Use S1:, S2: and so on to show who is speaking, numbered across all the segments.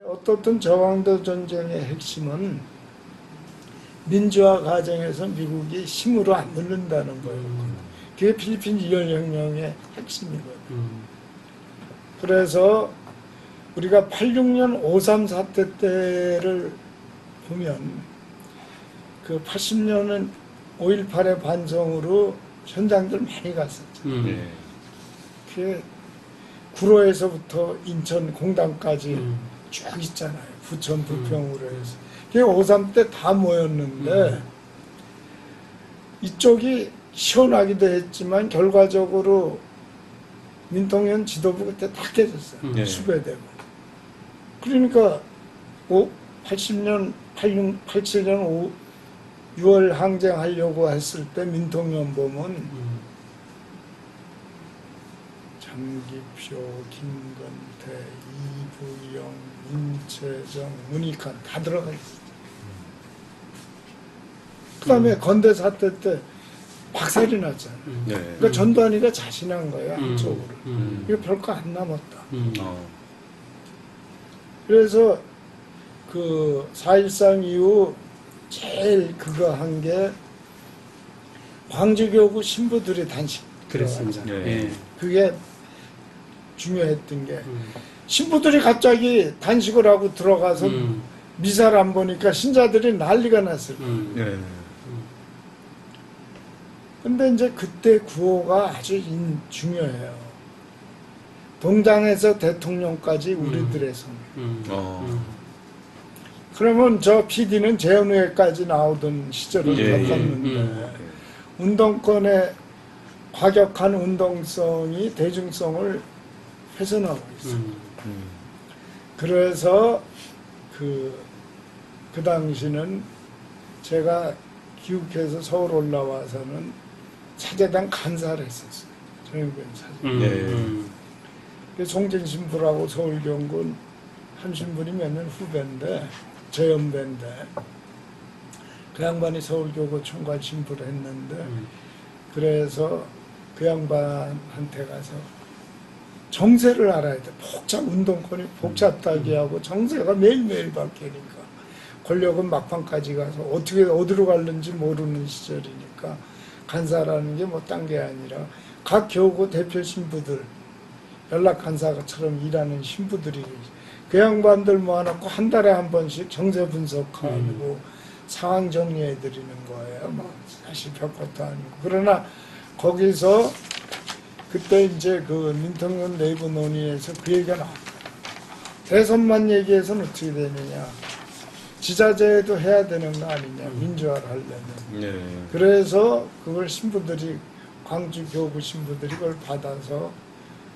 S1: 어떻든 저항도 전쟁의 핵심은 민주화 과정에서 미국이 힘으로 안 누른다는 거예요. 그게 필리핀 이월혁명의 핵심이거든요. 그래서 우리가 86년 5.3 사태 때를 보면 그 80년은 5.18의 반성으로 현장들 많이 갔었죠. 그게 구로에서부터 인천 공단까지 쭉 있잖아요. 부천 부평으로 해서. 그게 5.3 때 다 모였는데 이쪽이 시원하기도 했지만 결과적으로 민통년 지도부 그때 다 깨졌어요. 수배되고. 그러니까 80년, 87년 6월 항쟁하려고 했을 때 민통연범은 장기표, 김건태, 이부영, 임채정, 문익환 다 들어가 있어요. 그 다음에 건대 사태 때 박살이 났잖아요. 그러니까 전두환이가 자신한 거예요, 한쪽으로. 이거 별거 안 남았다. 그래서 그 4.13 이후 제일 그거 한 게 광주교구 신부들이 단식
S2: 그랬습니다.
S1: 그게 중요했던 게 신부들이 갑자기 단식을 하고 들어가서 미사를 안 보니까 신자들이 난리가 났을 거예요. 근데 이제 그때 구호가 아주 중요해요. 동장에서 대통령까지 우리들의 손. 그러면 저 PD는 재헌회까지 나오던 시절을 겪었는데 운동권의 과격한 운동성이 대중성을 훼손하고 있어요. 그래서 그 당시는 제가 귀국해서 서울 올라와서는 사제단 간사를 했었어요. 정영근 사제. 송진 신부라고 서울경군 한 신분이 몇 년 후배인데 제 연배인데 그 양반이 서울교구 총괄 신부를 했는데 그래서 그 양반한테 가서 정세를 알아야 돼. 운동권이 복잡하게 하고 정세가 매일매일 바뀌니까 권력은 막판까지 가서 어디로 갔는지 모르는 시절이니까 간사라는 게 뭐 딴 게 아니라 각 교구 대표 신부들 연락 간사처럼 일하는 신부들이 그 양반들 모아놓고 한 달에 한 번씩 정세 분석하고 상황 정리해 드리는 거예요. 뭐 사실 별것도 아니고. 그러나 거기서 그때 이제 그 민통년 내부 논의에서 그 얘기가 나왔어요. 대선만 얘기해서는 어떻게 되느냐. 지자체도 해야 되는 거 아니냐. 민주화를 하려면. 그래서 그걸 신부들이 광주 교구 신부들이 그걸 받아서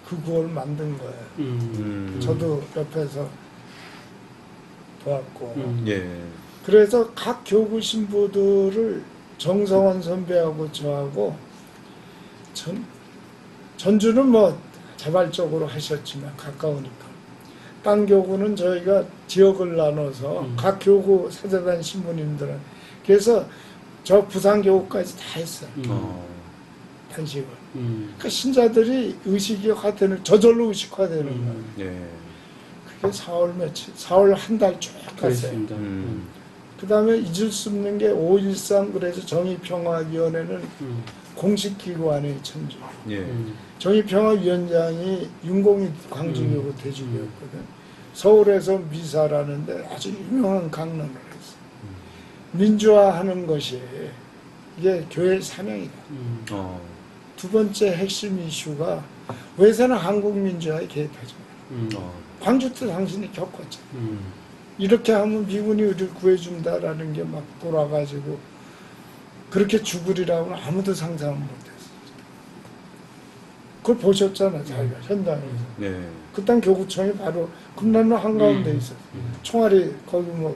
S1: 그 구호를 만든 거예요. 저도 옆에서 도왔고. 그래서 각 교구 신부들을 정성원 선배하고 저하고 전주는 뭐 자발적으로 하셨지만 가까우니까 딴 교구는 저희가 지역을 나눠서 각 교구 사제단 신부님들은 그래서 저 부산 교구까지 다 했어요. 단식을. 그러니까 신자들이 의식화되는 저절로 의식화되는 거예요. 그게 4월 며칠, 4월 한 달 쭉 갔어요. 그 다음에 잊을 수 없는 게 5.13 그래서 정의평화위원회는 공식 기관의 천주. 정의평화위원장이 윤공희 광주교구 대주교였거든. 서울에서 미사라는데 아주 유명한 강론을 했어. 민주화하는 것이 이게 교회의 사명이다. 두 번째 핵심 이슈가 외세는 한국 민주화에 개입하지 마. 광주 때 당신이 겪었잖아. 이렇게 하면 미군이 우리를 구해준다라는 게 막 돌아가지고 그렇게 죽으리라고는 아무도 상상을 못했어. 그걸 보셨잖아, 자기가 현장에서. 그딴 교구청이 바로 금남로 한가운데 있었어. 총알이 거기 뭐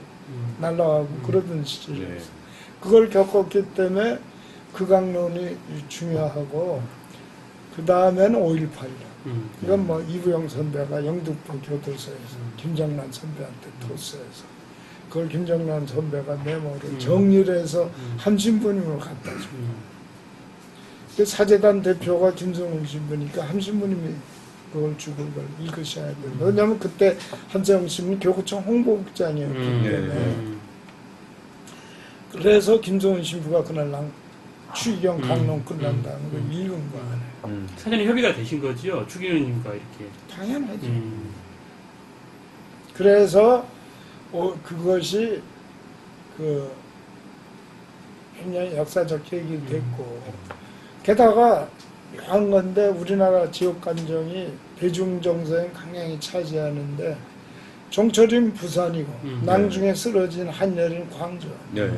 S1: 날라가고 그러던 시절이었어. 그걸 겪었기 때문에 그 강론이 중요하고 그 다음에는 5.18이라. 이건 뭐 이부영 선배가 영등포 교도소에서 김정란 선배한테 토스해서 그걸 김정란 선배가 메모를 정리를 해서 한 신부님으로 갖다 줘. 사제단 대표가 김성훈 신부니까 한 신부님이 그걸 주고 그걸 읽으셔야 돼요. 왜냐하면 그때 한세영 신문 교구청 홍보국장이었기 때문에. 그래서 김성훈 신부가 그날 추기경 강론 끝난다는 걸 읽은 거예요.
S2: 사전에 협의가 되신 거죠? 추기경님과 이렇게.
S1: 당연하죠. 그래서 그것이 굉장히 역사적 계기가 됐고 게다가 묘한 건데 우리나라 지역 감정이 대중정서에 강량히 차지하는데 종철이는 부산이고 낭중에 쓰러진 한여린 광주.
S3: 네.